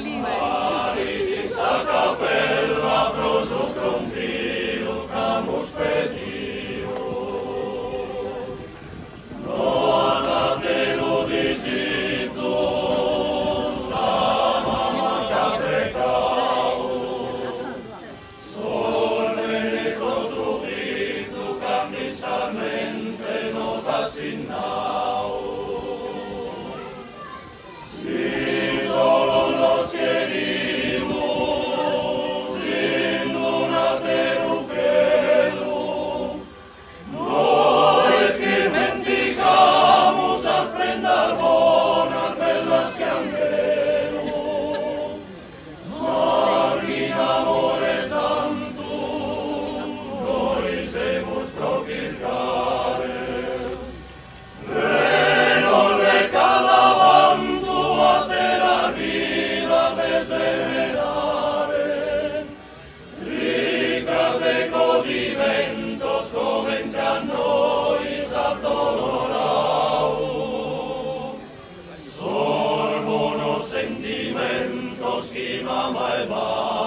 Parigi sa capella pro sopra un Dio camus pedio. Nota te lo disizo, sama caprecao, solvene con suffizo camisamente nos asignao. Si solo nos querimos en una teruquero, no es que mendigamos las prendas bonas per las que anhelo. Margin amore santo, noi semus procircare, non le calavando a te la vida desenerare, rica de codimentos come entre a noi s'addolorao, sorbono sentimentos que mama e va.